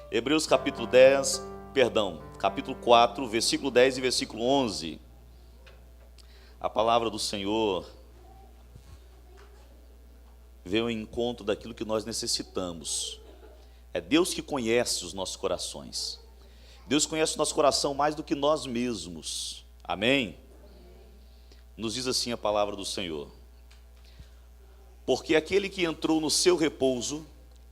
Hebreus capítulo 4, versículo 10 e versículo 11. A palavra do Senhor veio ao encontro daquilo que nós necessitamos. É Deus que conhece os nossos corações. Deus conhece o nosso coração mais do que nós mesmos. Amém? Nos diz assim a palavra do Senhor: porque aquele que entrou no seu repouso,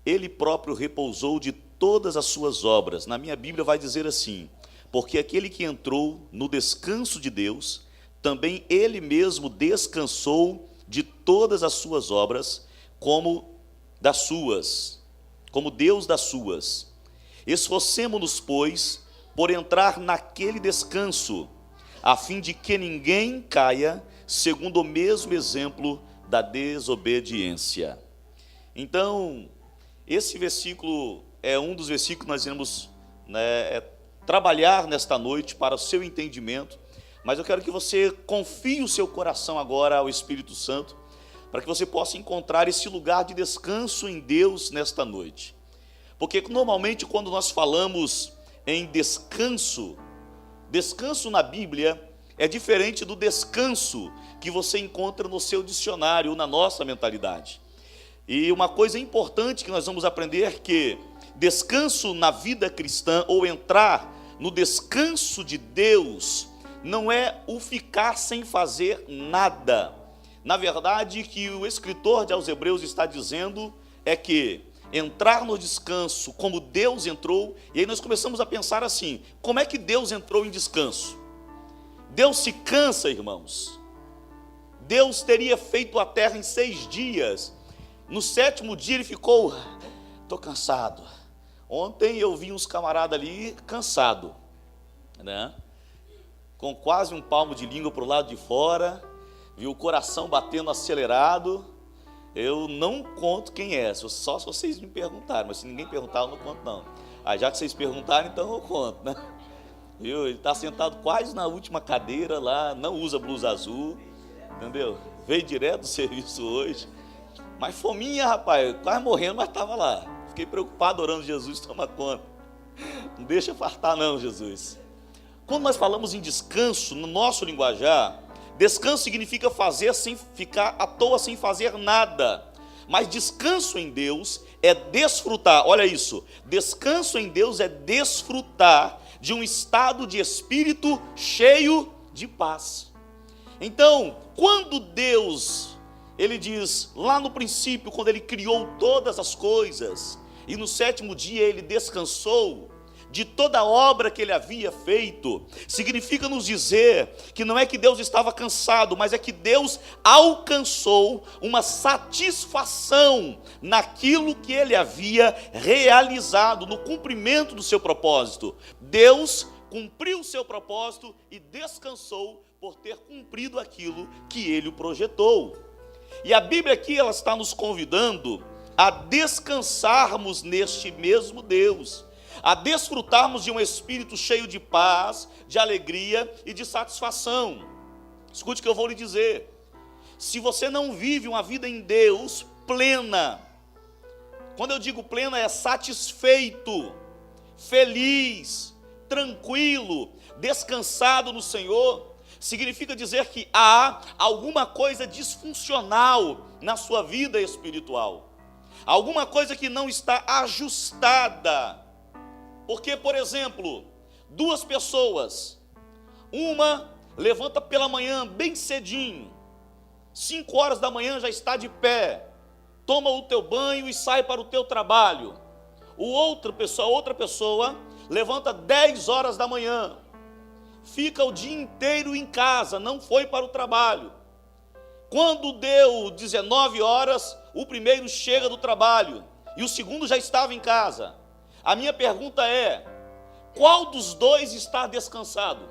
ele próprio repousou de todas as suas obras. Na minha Bíblia vai dizer assim: porque aquele que entrou no descanso de Deus, também ele mesmo descansou de todas as suas obras, como Deus das suas. Esforcemo-nos, pois, por entrar naquele descanso, a fim de que ninguém caia segundo o mesmo exemplo da desobediência. Então, esse versículo é um dos versículos que nós iremos trabalhar nesta noite para o seu entendimento, mas eu quero que você confie o seu coração agora ao Espírito Santo, para que você possa encontrar esse lugar de descanso em Deus nesta noite. Porque normalmente quando nós falamos em descanso na Bíblia é diferente do descanso que você encontra no seu dicionário, na nossa mentalidade. E uma coisa importante que nós vamos aprender é que descanso na vida cristã, ou entrar no descanso de Deus, não é o ficar sem fazer nada. Na verdade, o que o escritor aos Hebreus está dizendo é que entrar no descanso como Deus entrou, e aí nós começamos a pensar assim: como é que Deus entrou em descanso? Deus se cansa, irmãos. Deus teria feito a terra em 6 dias. No 7º dia ele ficou: estou cansado. Ontem eu vi uns camaradas ali cansado, né? Com quase um palmo de língua para o lado de fora, viu o coração batendo acelerado. Eu não conto quem é, só se vocês me perguntarem, mas se ninguém perguntar eu não conto não. Aí já que vocês perguntaram, então eu conto, né? Viu? Ele está sentado quase na última cadeira lá, não usa blusa azul, entendeu? Veio direto do serviço hoje, mas fominha, rapaz, quase morrendo, mas estava lá. Fiquei preocupado orando: Jesus, toma conta, não deixa fartar não, Jesus. Quando nós falamos em descanso, no nosso linguajar, descanso significa fazer sem ficar à toa, sem fazer nada. Mas descanso em Deus é desfrutar, olha isso, descanso em Deus é desfrutar de um estado de espírito cheio de paz. Então, quando Deus, ele diz lá no princípio, quando ele criou todas as coisas, e no 7º dia ele descansou de toda a obra que ele havia feito, significa nos dizer que não é que Deus estava cansado, mas é que Deus alcançou uma satisfação naquilo que ele havia realizado, no cumprimento do seu propósito. Deus cumpriu o seu propósito e descansou por ter cumprido aquilo que ele projetou. E a Bíblia aqui, ela está nos convidando a descansarmos neste mesmo Deus, a desfrutarmos de um espírito cheio de paz, de alegria e de satisfação. Escute o que eu vou lhe dizer: se você não vive uma vida em Deus plena, quando eu digo plena, é satisfeito, feliz, tranquilo, descansado no Senhor, significa dizer que há alguma coisa disfuncional na sua vida espiritual, alguma coisa que não está ajustada. Porque, por exemplo, 2 pessoas, uma levanta pela manhã bem cedinho, 5 horas da manhã já está de pé, toma o teu banho e sai para o teu trabalho. Outra pessoa levanta 10 horas da manhã, fica o dia inteiro em casa, não foi para o trabalho. Quando deu 19 horas, o primeiro chega do trabalho e o segundo já estava em casa. A minha pergunta é: qual dos dois está descansado?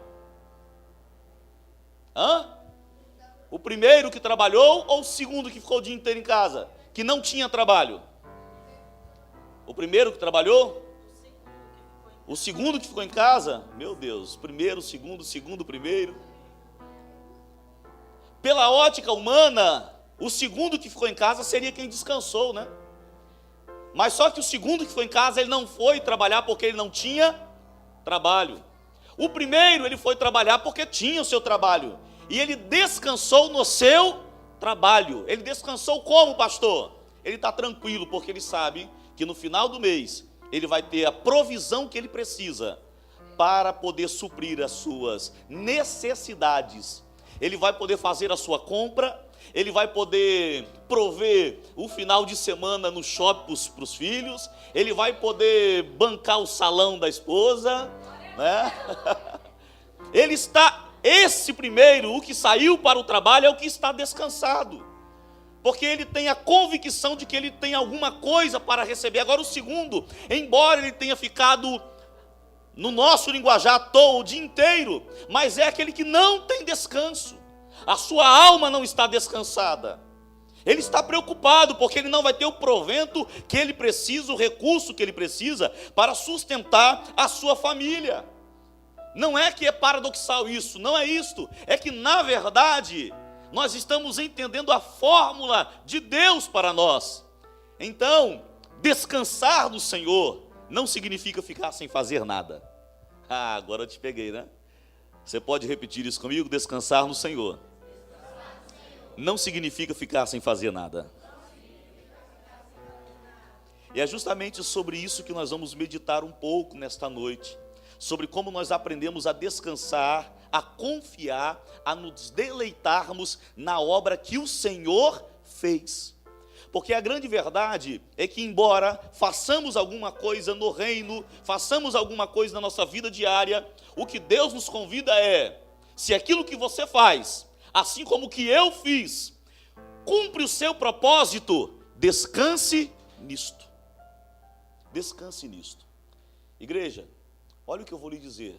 O primeiro que trabalhou ou o segundo que ficou o dia inteiro em casa, que não tinha trabalho? O primeiro que trabalhou? O segundo que ficou em casa? Meu Deus, primeiro, segundo, primeiro. Pela ótica humana, o segundo que ficou em casa seria quem descansou, né? Mas só que o segundo que ficou em casa, ele não foi trabalhar porque ele não tinha trabalho. O primeiro, ele foi trabalhar porque tinha o seu trabalho. E ele descansou no seu trabalho. Ele descansou como, pastor? Ele está tranquilo, porque ele sabe que no final do mês, ele vai ter a provisão que ele precisa para poder suprir as suas necessidades. Ele vai poder fazer a sua compra, ele vai poder prover o final de semana no shopping para os filhos, ele vai poder bancar o salão da esposa, né? Esse primeiro, o que saiu para o trabalho, é o que está descansado, porque ele tem a convicção de que ele tem alguma coisa para receber. Agora o segundo, embora ele tenha ficado, no nosso linguajar, à toa o dia inteiro, mas é aquele que não tem descanso. A sua alma não está descansada. Ele está preocupado porque ele não vai ter o provento que ele precisa, o recurso que ele precisa para sustentar a sua família. Não é que é paradoxal isso, não é isto. É que, na verdade, nós estamos entendendo a fórmula de Deus para nós. Então, descansar no Senhor não significa ficar sem fazer nada. Ah, agora eu te peguei, né? Você pode repetir isso comigo? Descansar no Senhor não significa ficar sem fazer nada. E é justamente sobre isso que nós vamos meditar um pouco nesta noite. Sobre como nós aprendemos a descansar, a confiar, a nos deleitarmos na obra que o Senhor fez. Porque a grande verdade é que, embora façamos alguma coisa no reino, façamos alguma coisa na nossa vida diária, o que Deus nos convida é: se aquilo que você faz, assim como o que eu fiz, cumpre o seu propósito, descanse nisto. Descanse nisto. Igreja, olha o que eu vou lhe dizer.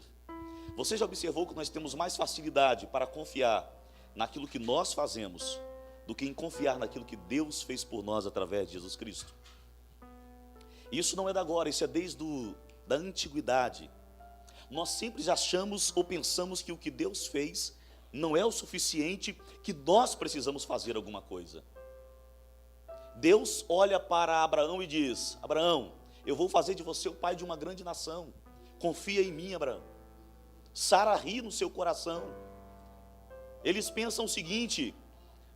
Você já observou que nós temos mais facilidade para confiar naquilo que nós fazemos do que em confiar naquilo que Deus fez por nós através de Jesus Cristo? Isso não é de agora, isso é desde da antiguidade. Nós sempre achamos ou pensamos que o que Deus fez não é o suficiente, que nós precisamos fazer alguma coisa. Deus olha para Abraão e diz: Abraão, eu vou fazer de você o pai de uma grande nação. Confia em mim, Abraão. Sara ri no seu coração. Eles pensam o seguinte: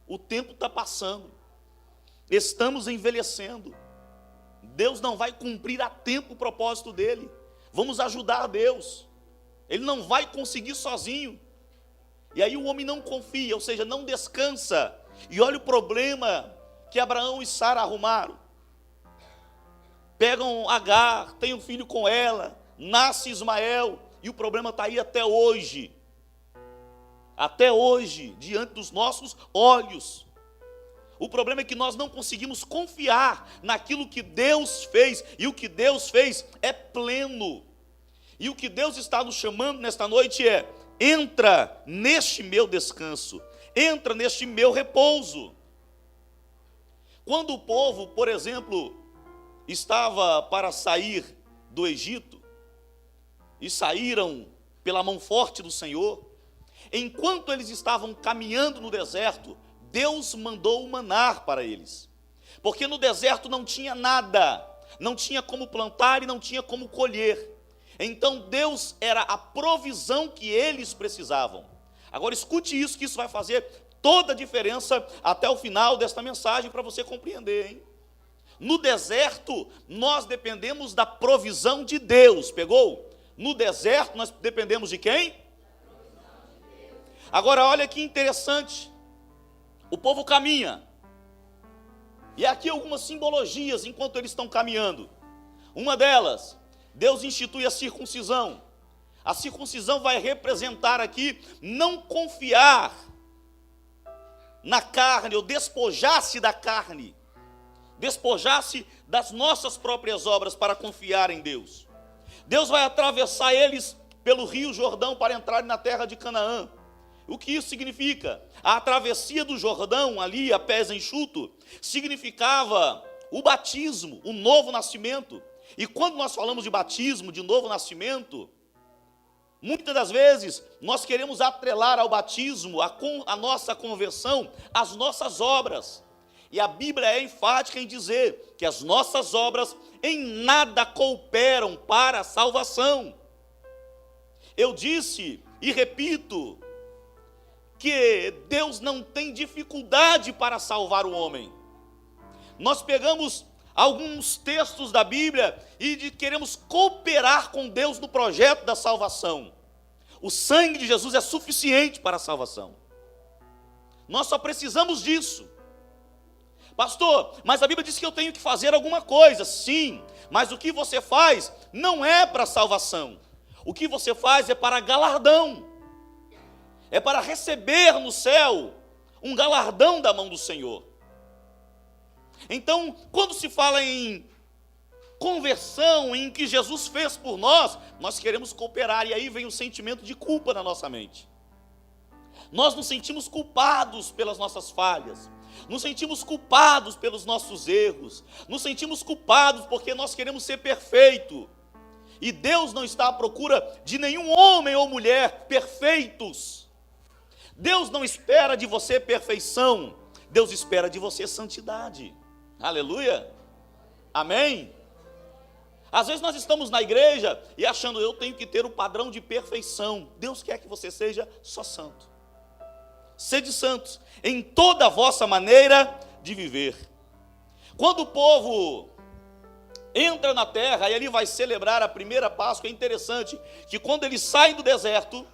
o tempo está passando, estamos envelhecendo, Deus não vai cumprir a tempo o propósito dele, vamos ajudar Deus, ele não vai conseguir sozinho. E aí o homem não confia, ou seja, não descansa. E olha o problema que Abraão e Sara arrumaram. Pegam Agar, tem um filho com ela, nasce Ismael, e o problema está aí até hoje. Até hoje, diante dos nossos olhos. O problema é que nós não conseguimos confiar naquilo que Deus fez, e o que Deus fez é pleno. E o que Deus está nos chamando nesta noite é: entra neste meu descanso, entra neste meu repouso. Quando o povo, por exemplo, estava para sair do Egito, e saíram pela mão forte do Senhor, enquanto eles estavam caminhando no deserto, Deus mandou o maná para eles, porque no deserto não tinha nada, não tinha como plantar e não tinha como colher. Então Deus era a provisão que eles precisavam. Agora escute isso, que isso vai fazer toda a diferença até o final desta mensagem, para você compreender, hein? No deserto nós dependemos da provisão de Deus, pegou? No deserto nós dependemos de quem? Agora olha que interessante, o povo caminha, e aqui algumas simbologias enquanto eles estão caminhando. Uma delas, Deus institui a circuncisão. A circuncisão vai representar aqui não confiar na carne, ou despojar-se da carne, despojar-se das nossas próprias obras para confiar em Deus. Deus vai atravessar eles pelo rio Jordão para entrarem na terra de Canaã. O que isso significa? A travessia do Jordão, ali a pés enxuto, significava o batismo, o novo nascimento. E quando nós falamos de batismo, de novo nascimento, muitas das vezes nós queremos atrelar ao batismo, a nossa conversão, as nossas obras. E a Bíblia é enfática em dizer que as nossas obras em nada cooperam para a salvação. Eu disse e repito que Deus não tem dificuldade para salvar o homem. Nós pegamos alguns textos da Bíblia e queremos cooperar com Deus no projeto da salvação. O sangue de Jesus é suficiente para a salvação. Nós só precisamos disso. Pastor, mas a Bíblia diz que eu tenho que fazer alguma coisa. Sim, mas o que você faz não é para salvação. O que você faz é para galardão. É para receber no céu um galardão da mão do Senhor. Então, quando se fala em conversão, em que Jesus fez por nós, nós queremos cooperar, e aí vem o sentimento de culpa na nossa mente. Nós nos sentimos culpados pelas nossas falhas, nos sentimos culpados pelos nossos erros, nos sentimos culpados porque nós queremos ser perfeitos. E Deus não está à procura de nenhum homem ou mulher perfeitos. Deus não espera de você perfeição, Deus espera de você santidade. Aleluia, amém? Às vezes nós estamos na igreja e achando, eu tenho que ter o padrão de perfeição. Deus quer que você seja só santo. Sede santos em toda a vossa maneira de viver. Quando o povo entra na terra e ele vai celebrar a primeira Páscoa, é interessante que quando eles saem do deserto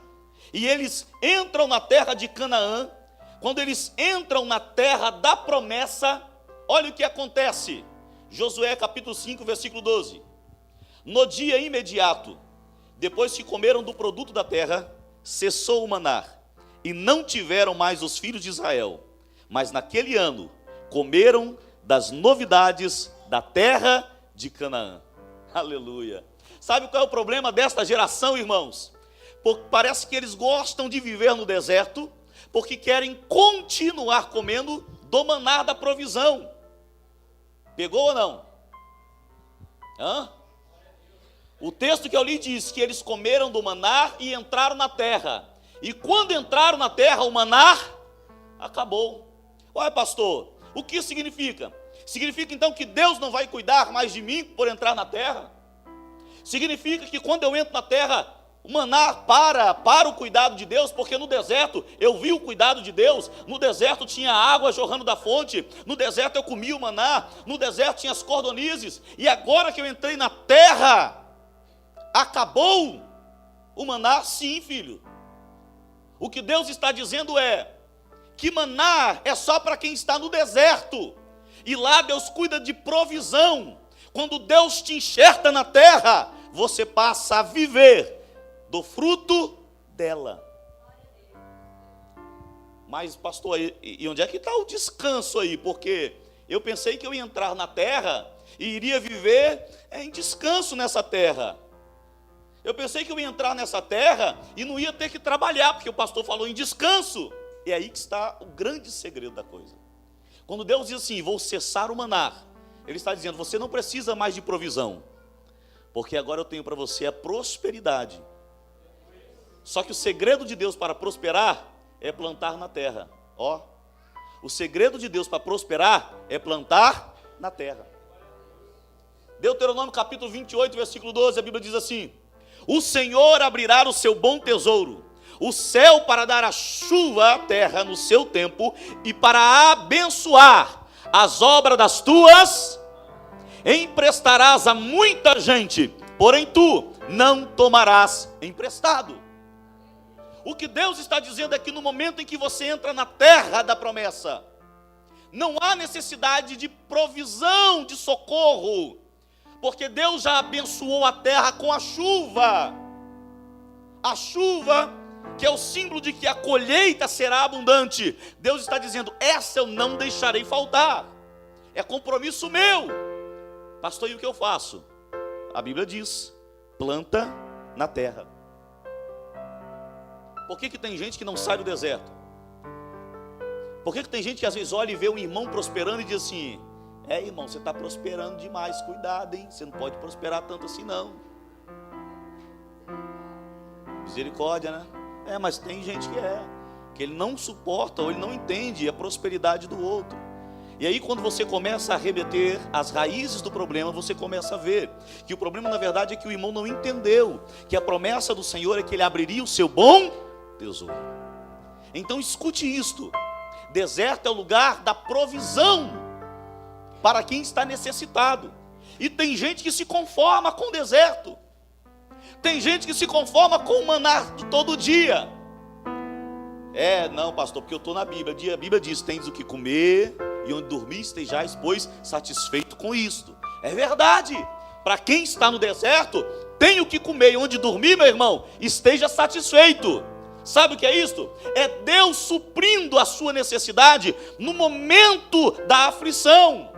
e eles entram na terra de Canaã, quando eles entram na terra da promessa, olha o que acontece. Josué capítulo 5, versículo 12. No dia imediato, depois que comeram do produto da terra, cessou o maná, e não tiveram mais os filhos de Israel. Mas naquele ano, comeram das novidades da terra de Canaã. Aleluia. Sabe qual é o problema desta geração, irmãos? Porque parece que eles gostam de viver no deserto, porque querem continuar comendo do maná da provisão. Pegou ou não? O texto que eu li diz que eles comeram do maná e entraram na terra. E quando entraram na terra, o maná acabou. Olha, pastor, o que isso significa? Significa então que Deus não vai cuidar mais de mim por entrar na terra? Significa que quando eu entro na terra, o maná para o cuidado de Deus, porque no deserto eu vi o cuidado de Deus, no deserto tinha água jorrando da fonte, no deserto eu comia o maná, no deserto tinha as cordonizes, e agora que eu entrei na terra, acabou o maná? Sim, filho. O que Deus está dizendo é que maná é só para quem está no deserto, e lá Deus cuida de provisão. Quando Deus te enxerta na terra, você passa a viver do fruto dela. Mas pastor, e onde é que está o descanso aí? Porque eu pensei que eu ia entrar na terra e iria viver em descanso nessa terra. Eu pensei que eu ia entrar nessa terra e não ia ter que trabalhar, porque o pastor falou em descanso. É aí que está o grande segredo da coisa. Quando Deus diz assim, vou cessar o maná, Ele está dizendo, você não precisa mais de provisão, porque agora eu tenho para você a prosperidade. Só que o segredo de Deus para prosperar é plantar na terra. O segredo de Deus para prosperar é plantar na terra. Deuteronômio capítulo 28, versículo 12, a Bíblia diz assim, o Senhor abrirá o seu bom tesouro, o céu para dar a chuva à terra no seu tempo e para abençoar as obras das tuas, emprestarás a muita gente, porém tu não tomarás emprestado. O que Deus está dizendo é que no momento em que você entra na terra da promessa, não há necessidade de provisão, de socorro, porque Deus já abençoou a terra com a chuva. A chuva, que é o símbolo de que a colheita será abundante. Deus está dizendo, essa eu não deixarei faltar. É compromisso meu. Pastor, e o que eu faço? A Bíblia diz, planta na terra. Por que tem gente que não sai do deserto? Por que tem gente que às vezes olha e vê um irmão prosperando e diz assim, irmão, você está prosperando demais, cuidado, hein? Você não pode prosperar tanto assim não. Misericórdia, né? Mas tem gente que ele não suporta ou ele não entende a prosperidade do outro. E aí quando você começa a remeter as raízes do problema, você começa a ver que o problema na verdade é que o irmão não entendeu que a promessa do Senhor é que ele abriria o seu bom tesouro. Então escute isto: deserto é o lugar da provisão para quem está necessitado. E tem gente que se conforma com o deserto, tem gente que se conforma com o maná de todo dia. Não, pastor, porque eu estou na Bíblia. A Bíblia diz: tens o que comer e onde dormir estejais, pois, satisfeito com isto. É verdade. Para quem está no deserto, tem o que comer e onde dormir, meu irmão, esteja satisfeito. Sabe o que é isto? É Deus suprindo a sua necessidade no momento da aflição.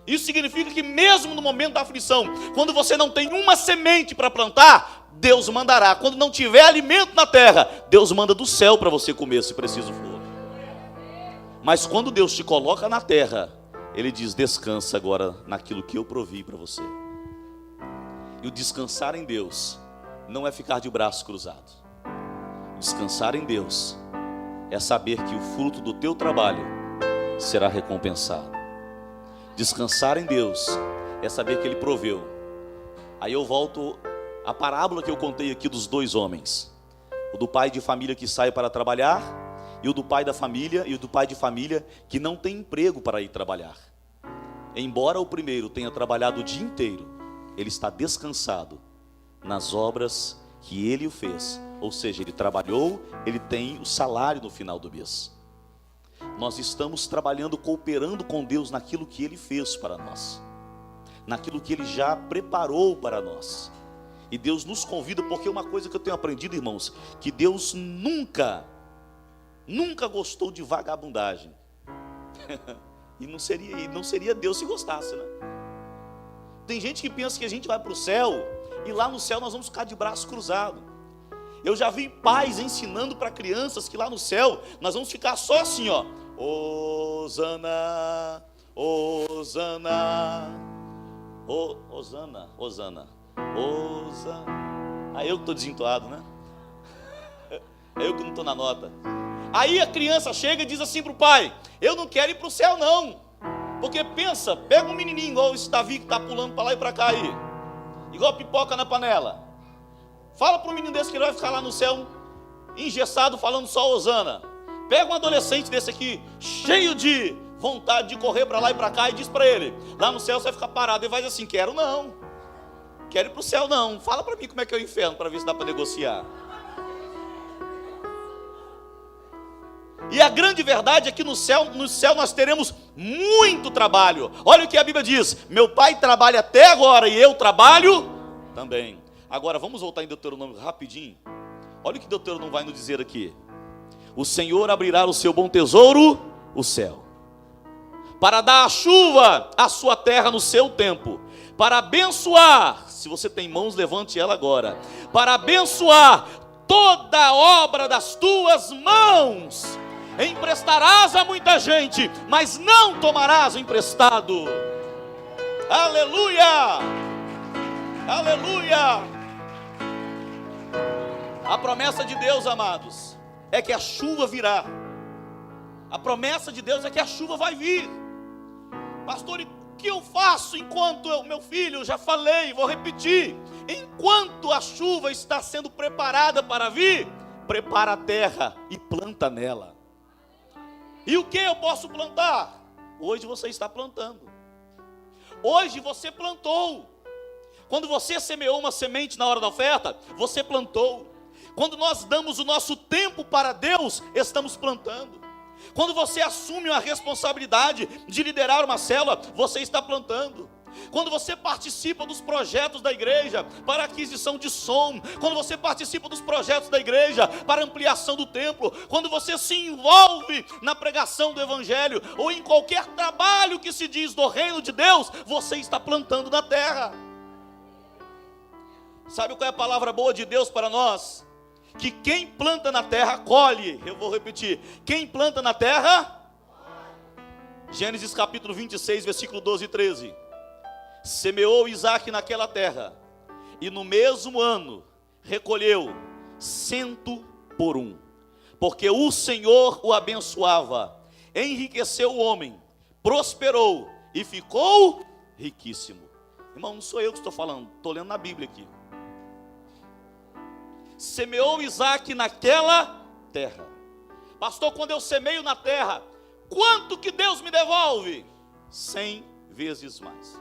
Isso significa que mesmo no momento da aflição, quando você não tem uma semente para plantar, Deus mandará. Quando não tiver alimento na terra, Deus manda do céu para você comer, se preciso for. Mas quando Deus te coloca na terra, Ele diz: descansa agora naquilo que eu provi para você. E o descansar em Deus não é ficar de braços cruzados. Descansar em Deus é saber que o fruto do teu trabalho será recompensado. Descansar em Deus é saber que Ele proveu. Aí eu volto à parábola que eu contei aqui dos dois homens: o do pai de família que sai para trabalhar, e o do pai da família, e o do pai de família que não tem emprego para ir trabalhar. Embora o primeiro tenha trabalhado o dia inteiro, ele está descansado nas obras que ele o fez. Ou seja, ele trabalhou, ele tem o salário no final do mês. Nós estamos trabalhando, cooperando com Deus naquilo que Ele fez para nós, naquilo que Ele já preparou para nós. E Deus nos convida, porque uma coisa que eu tenho aprendido, irmãos, que Deus nunca gostou de vagabundagem. E não seria Deus se gostasse, né? Tem gente que pensa que a gente vai para o céu e lá no céu nós vamos ficar de braço cruzado. Eu já vi pais ensinando para crianças que lá no céu nós vamos ficar só assim, ó: Hosana, Hosana, Hosana, Hosana, Hosana. Aí eu que estou desentoado, né? É eu que não estou na nota. Aí a criança chega e diz assim para o pai: eu não quero ir para o céu não. Porque pensa, pega um menininho igual esse Davi que está pulando para lá e para cá aí, igual pipoca na panela. Fala para um menino desse que ele vai ficar lá no céu engessado falando só Hosana. Pega um adolescente desse aqui, cheio de vontade de correr para lá e para cá, e diz para ele: lá no céu você vai ficar parado. Ele vai dizer assim: quero não, quero ir para o céu não. Fala para mim como é que é o inferno, para ver se dá para negociar. E a grande verdade é que no céu nós teremos muito trabalho. Olha o que a Bíblia diz: meu pai trabalha até agora e eu trabalho também. Agora vamos voltar em Deuteronômio rapidinho. Olha o que Deuteronômio vai nos dizer aqui: o Senhor abrirá o seu bom tesouro, o céu, para dar a chuva à sua terra no seu tempo, para abençoar. Se você tem mãos, levante ela agora. Para abençoar toda a obra das tuas mãos. Emprestarás a muita gente, mas não tomarás emprestado. Aleluia! Aleluia! A promessa de Deus, amados, é que a chuva virá. A promessa de Deus é que a chuva vai vir. Pastor, e o que eu faço enquanto meu filho, já falei, vou repetir: enquanto a chuva está sendo preparada para vir, prepara a terra e planta nela. E o que eu posso plantar? Hoje você está plantando. Hoje você plantou. Quando você semeou uma semente na hora da oferta, você plantou. Quando nós damos o nosso tempo para Deus, estamos plantando. Quando você assume a responsabilidade de liderar uma célula, você está plantando. Quando você participa dos projetos da igreja para aquisição de som, quando você participa dos projetos da igreja para ampliação do templo, quando você se envolve na pregação do evangelho ou em qualquer trabalho que se diz do reino de Deus, você está plantando na terra. Sabe qual é a palavra boa de Deus para nós? Que quem planta na terra colhe. Eu vou repetir: quem planta na terra, Gênesis capítulo 26, versículo 12 e 13. Semeou Isaque naquela terra, e no mesmo ano recolheu 100 por 1, porque o Senhor o abençoava, enriqueceu o homem, prosperou e ficou riquíssimo. Irmão, não sou eu que estou falando, estou lendo na Bíblia aqui. Semeou Isaac naquela terra. Pastor, quando eu semeio na terra, quanto que Deus me devolve? 100 vezes mais.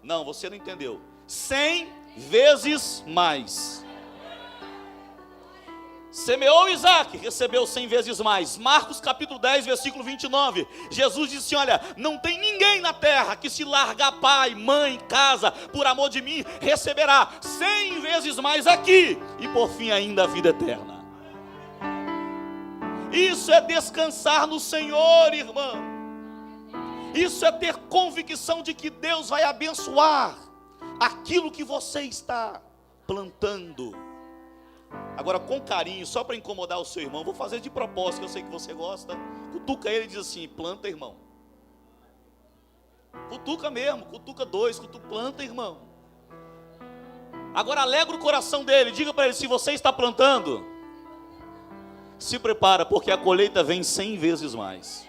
Não, você não entendeu. 100 vezes mais. Semeou Isaac, recebeu 100 vezes mais. Marcos capítulo 10, versículo 29. Jesus disse: olha, não tem ninguém na terra que se largar pai, mãe, casa, por amor de mim, receberá 100 vezes mais aqui, e por fim ainda a vida eterna. Isso é descansar no Senhor, irmão. Isso é ter convicção de que Deus vai abençoar aquilo que você está plantando. Agora, com carinho, só para incomodar o seu irmão, vou fazer de propósito, que eu sei que você gosta. Cutuca ele e diz assim: planta, irmão. Cutuca mesmo, cutuca dois, planta, irmão. Agora alegra o coração dele, diga para ele: se você está plantando, se prepara, porque a colheita vem 100 vezes mais.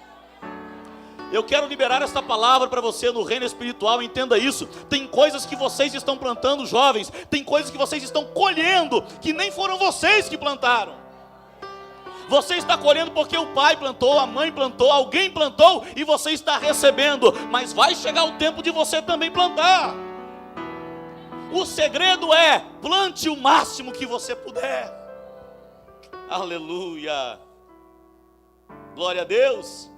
Eu quero liberar esta palavra para você no reino espiritual, entenda isso. Tem coisas que vocês estão plantando, jovens, tem coisas que vocês estão colhendo, que nem foram vocês que plantaram. Você está colhendo porque o pai plantou, a mãe plantou, alguém plantou, e você está recebendo. Mas vai chegar o tempo de você também plantar. O segredo é: plante o máximo que você puder. Aleluia, glória a Deus.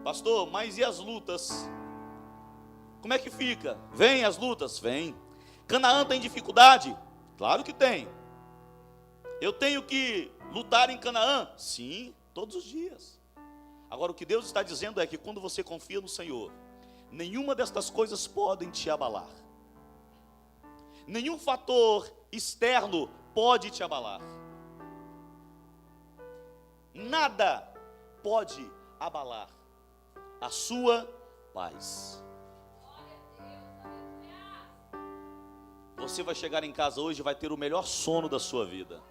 Pastor, mas e as lutas? Como é que fica? Vem as lutas? Vem. Canaã tem dificuldade? Claro que tem. Eu tenho que lutar em Canaã? Sim, todos os dias. Agora o que Deus está dizendo é que quando você confia no Senhor, nenhuma destas coisas podem te abalar. Nenhum fator externo pode te abalar. Nada pode abalar a sua paz. Você vai chegar em casa hoje e vai ter o melhor sono da sua vida.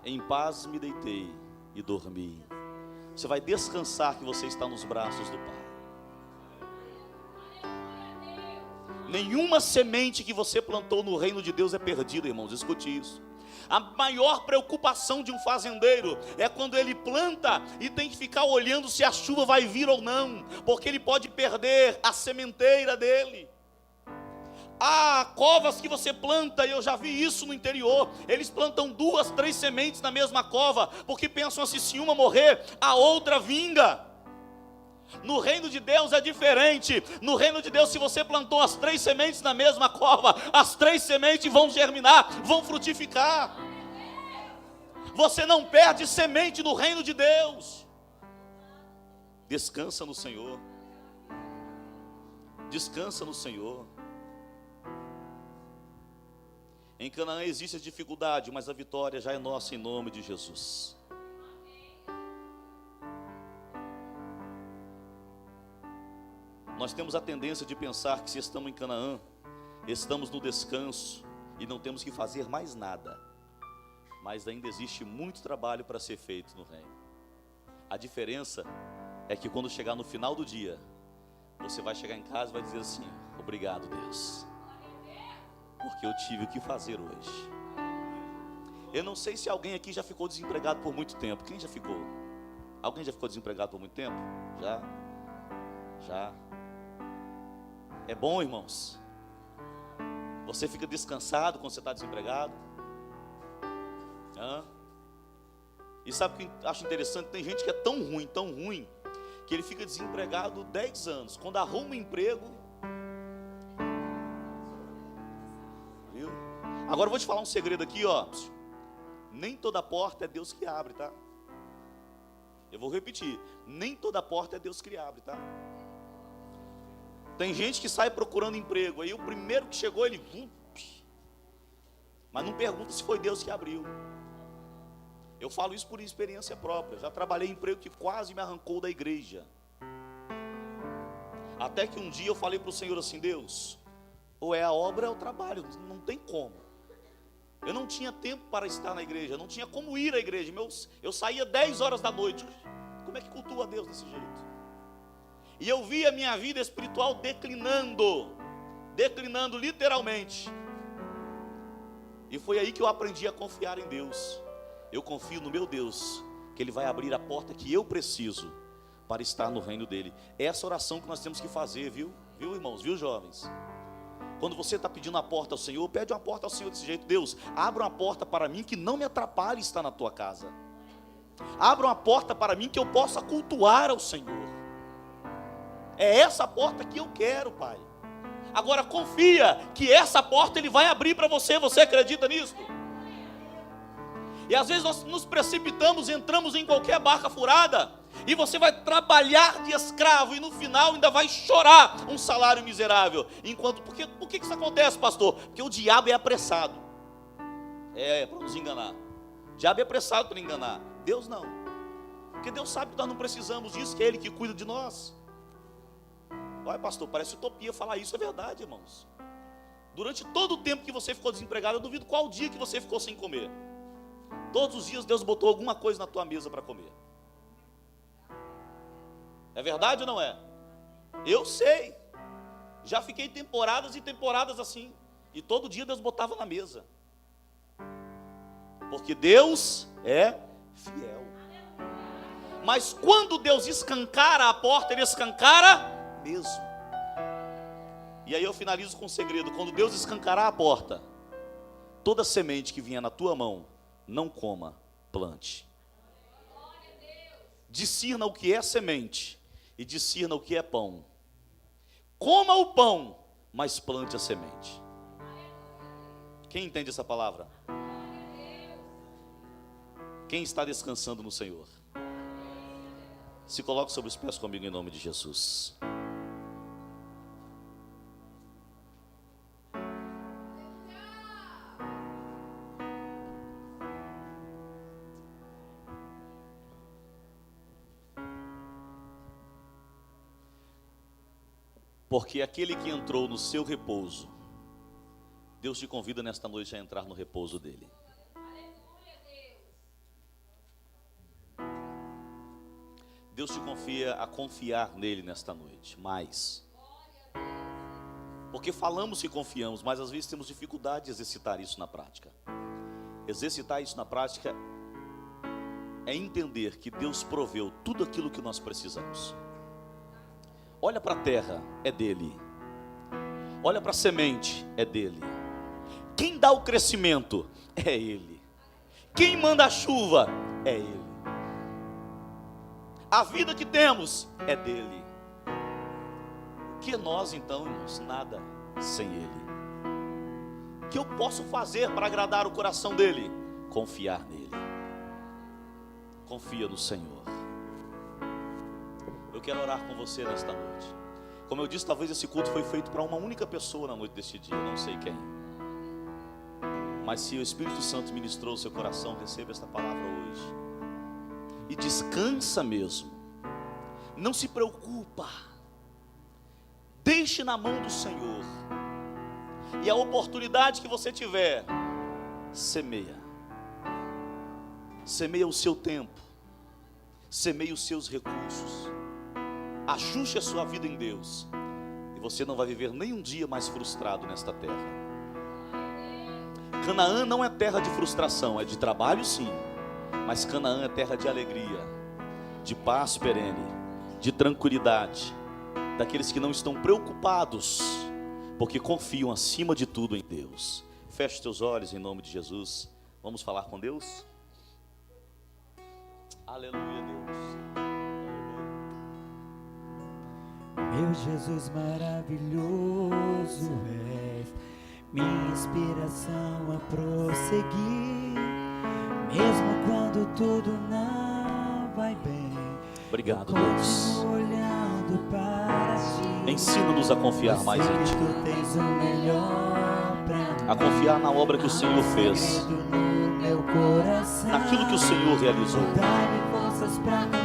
Em paz me deitei e dormi. Você vai descansar que você está nos braços do Pai. Nenhuma semente que você plantou no reino de Deus é perdida, irmãos, escute isso. A maior preocupação de um fazendeiro é quando ele planta e tem que ficar olhando se a chuva vai vir ou não, porque ele pode perder a sementeira dele. Há covas que você planta, e eu já vi isso no interior, eles plantam 2, 3 sementes na mesma cova, porque pensam assim: se uma morrer, a outra vinga. No reino de Deus é diferente. No reino de Deus, se você plantou as 3 sementes na mesma cova, as 3 sementes vão germinar, vão frutificar. Você não perde semente no reino de Deus. Descansa no Senhor. Descansa no Senhor. Em Canaã existe a dificuldade, mas a vitória já é nossa em nome de Jesus. Nós temos a tendência de pensar que se estamos em Canaã, estamos no descanso e não temos que fazer mais nada. Mas ainda existe muito trabalho para ser feito no reino. A diferença é que quando chegar no final do dia, você vai chegar em casa e vai dizer assim: obrigado, Deus, porque eu tive o que fazer hoje. Eu não sei se alguém aqui já ficou desempregado por muito tempo. Quem já ficou? Alguém já ficou desempregado por muito tempo? Já? Já. É bom, irmãos. Você fica descansado quando você está desempregado. E sabe o que eu acho interessante? Tem gente que é tão ruim, que ele fica desempregado 10 anos. Quando arruma um emprego, viu? Agora eu vou te falar um segredo aqui, ó. Nem toda porta é Deus que abre, tá? Eu vou repetir: nem toda porta é Deus que abre, tá? Tem gente que sai procurando emprego, aí o primeiro que chegou, ele... mas não pergunta se foi Deus que abriu. Eu falo isso por experiência própria. Já trabalhei em emprego que quase me arrancou da igreja. Até que um dia eu falei para o Senhor assim: Deus, ou é a obra ou é o trabalho, não tem como. Eu não tinha tempo para estar na igreja, não tinha como ir à igreja. Eu saía 10 horas da noite, como é que cultua a Deus desse jeito? E eu vi a minha vida espiritual declinando literalmente. E foi aí que eu aprendi a confiar em Deus. Eu confio no meu Deus, que Ele vai abrir a porta que eu preciso para estar no reino dEle. É essa oração que nós temos que fazer, viu? Viu, irmãos? Viu, jovens? Quando você está pedindo uma porta ao Senhor, pede uma porta ao Senhor desse jeito. Deus, abra uma porta para mim que não me atrapalhe estar na tua casa. Abra uma porta para mim que eu possa cultuar ao Senhor. É essa porta que eu quero, Pai. Agora confia que essa porta Ele vai abrir para você. Você acredita nisso? E às vezes nós nos precipitamos, entramos em qualquer barca furada, e você vai trabalhar de escravo e no final ainda vai chorar um salário miserável. Por que isso acontece, pastor? Porque o diabo é apressado. Para nos enganar. O diabo é apressado para enganar. Deus não. Porque Deus sabe que nós não precisamos disso, que é Ele que cuida de nós. Olha, pastor, parece utopia falar isso, é verdade, irmãos. Durante todo o tempo que você ficou desempregado, eu duvido qual dia que você ficou sem comer. Todos os dias Deus botou alguma coisa na tua mesa para comer. É verdade ou não é? Eu sei. Já fiquei temporadas e temporadas assim. E todo dia Deus botava na mesa. Porque Deus é fiel. Mas quando Deus escancara a porta, Ele escancara mesmo. E aí eu finalizo com um segredo. Quando Deus escancarar a porta, toda semente que vinha na tua mão, não coma, plante. Discirna o que é semente e discirna o que é pão. Coma o pão, mas plante a semente. Quem entende essa palavra? Quem está descansando no Senhor? Se coloque sobre os pés comigo em nome de Jesus. Porque aquele que entrou no seu repouso, Deus te convida nesta noite a entrar no repouso dele. Deus te confia a confiar nele nesta noite, mais. Porque falamos que confiamos, mas às vezes temos dificuldade de exercitar isso na prática. Exercitar isso na prática é entender que Deus proveu tudo aquilo que nós precisamos. Olha para a terra, é dele. Olha para a semente, é dele. Quem dá o crescimento, é ele. Quem manda a chuva, é ele. A vida que temos, é dele. O que nós então, irmãos? Nada sem ele. O que eu posso fazer para agradar o coração dele? Confiar nele. Confia no Senhor. Eu quero orar com você nesta noite. Como eu disse, talvez esse culto foi feito para uma única pessoa na noite deste dia, não sei quem. Mas se o Espírito Santo ministrou o seu coração, receba esta palavra hoje. E descansa mesmo. Não se preocupa. Deixe na mão do Senhor. E a oportunidade que você tiver, semeia. Semeia o seu tempo. Semeia os seus recursos. Ajuste a sua vida em Deus. E você não vai viver nem um dia mais frustrado nesta terra. Canaã não é terra de frustração, é de trabalho sim. Mas Canaã é terra de alegria, de paz perene, de tranquilidade. Daqueles que não estão preocupados, porque confiam acima de tudo em Deus. Feche teus olhos em nome de Jesus. Vamos falar com Deus? Aleluia, Deus. Meu Jesus maravilhoso és, minha inspiração a prosseguir, mesmo quando tudo não vai bem. Obrigado, Deus. Olhando para ti. Ensina-nos a confiar mais em ti. Tu tens o melhor pra mim. A confiar na obra que o Senhor fez, No meu coração, naquilo que o Senhor realizou. dá-me forças pra continuar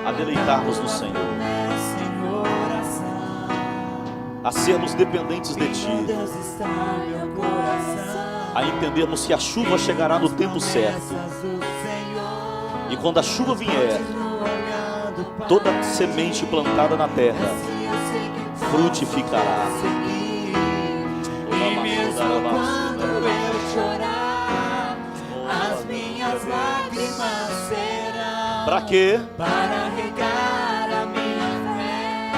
A deleitarmos no Senhor, nessa oração. a sermos dependentes de Ti, Em Deus está meu coração. a entendermos que a chuva chegará no tempo certo Promessas do Senhor. e E quando a chuva vier, toda semente plantada na terra frutificará. E mesmo quando eu chorar, as minhas lágrimas serão Para quê? para regar a minha fé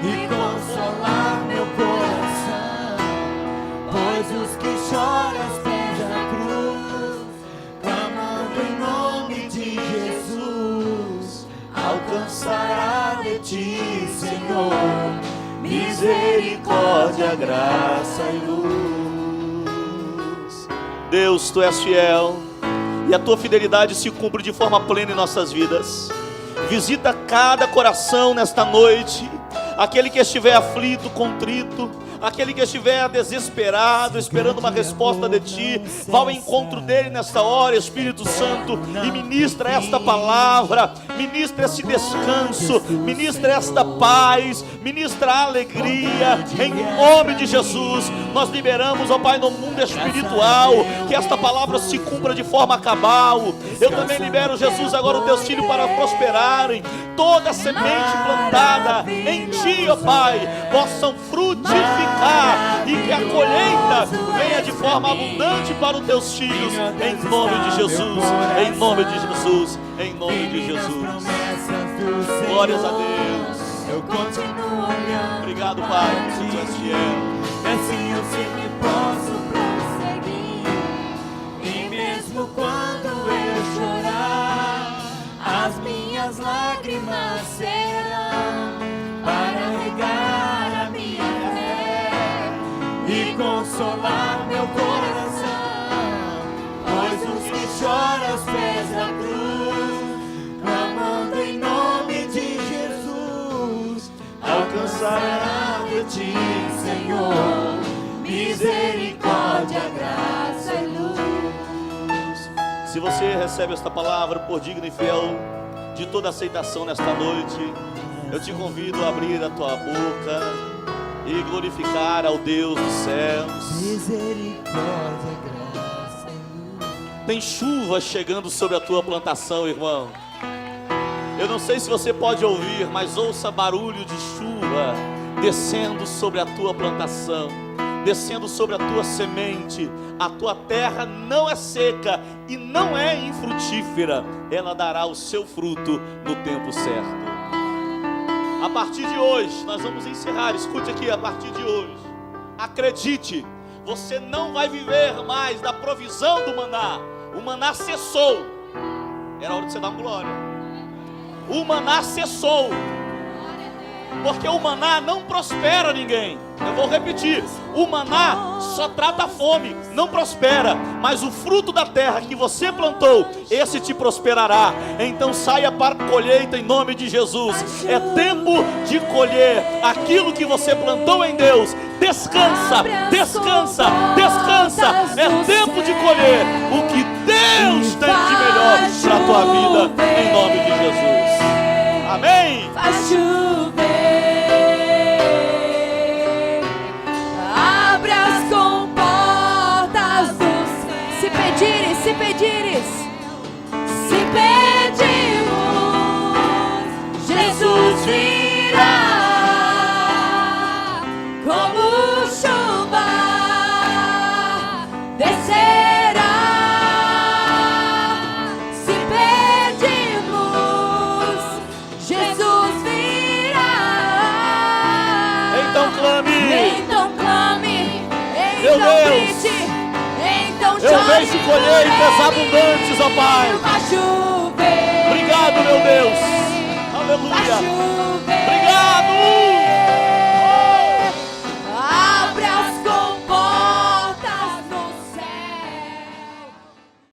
e consolar meu coração, pois os que choram aos pés da cruz, clamando em nome de Jesus, alcançará de ti, Senhor, misericórdia, graça e luz. Deus, Tu és fiel e a Tua fidelidade se cumpre de forma plena em nossas vidas. Visita cada coração nesta noite, aquele que estiver aflito, contrito, aquele que estiver desesperado, esperando uma resposta de Ti. Vá ao encontro dele nesta hora, Espírito Santo, e ministra esta palavra, ministra esse descanso, ministra esta paz, ministra a alegria, em nome de Jesus. Nós liberamos, ó Pai, no mundo espiritual, que esta palavra se cumpra de forma cabal. Eu também libero, Jesus, agora os Teus filhos para prosperarem, toda semente plantada em Ti, ó Pai, possam frutificar e que a colheita venha de forma abundante para os Teus filhos, em nome de Jesus, em nome de Jesus, em nome de Jesus. Glórias a Deus. Eu continuo olhando. Obrigado, Pai, se Tu és fiel. Assim eu sei que posso prosseguir, e mesmo quando eu chorar, as minhas lágrimas serão para regar a minha fé e consolar meu coração, pois os que choram aos pés da cruz, clamando em nome de Jesus, alcançarão de Ti, Senhor, misericórdia, graça e luz. Se você recebe esta palavra por digno e fiel de toda aceitação nesta noite, eu te convido a abrir a tua boca e glorificar ao Deus dos céus. Misericórdia, graça e luz. Tem chuva chegando sobre a tua plantação, irmão. Eu não sei se você pode ouvir, mas ouça barulho de chuva descendo sobre a tua plantação, descendo sobre a tua semente. A tua terra não é seca e não é infrutífera. Ela dará o seu fruto no tempo certo. A partir de hoje, nós vamos encerrar. Escute aqui, a partir de hoje, acredite, você não vai viver mais da provisão do maná. O maná cessou. Era hora de você dar uma glória. O maná cessou, porque o maná não prospera ninguém. Eu vou repetir: o maná só trata a fome, não prospera. Mas o fruto da terra que você plantou, esse te prosperará. Então saia para a colheita em nome de Jesus. É tempo de colher aquilo que você plantou em Deus. Descansa, descansa, descansa. É tempo de colher o que Deus tem de melhor para a tua vida, em nome de Jesus. Amém. Faz chover, abre as comportas dos céus. Se pedires, se pedires, se pedimos, Jesus virá como chuva, descerá. Se pedimos, Jesus virá. Então clame. Então clame, Meu então Deus. grite, então Eu chore vejo por colheitas ele. abundantes, ó Pai. Vai chover, Obrigado, meu Deus. vai Aleluia. chover.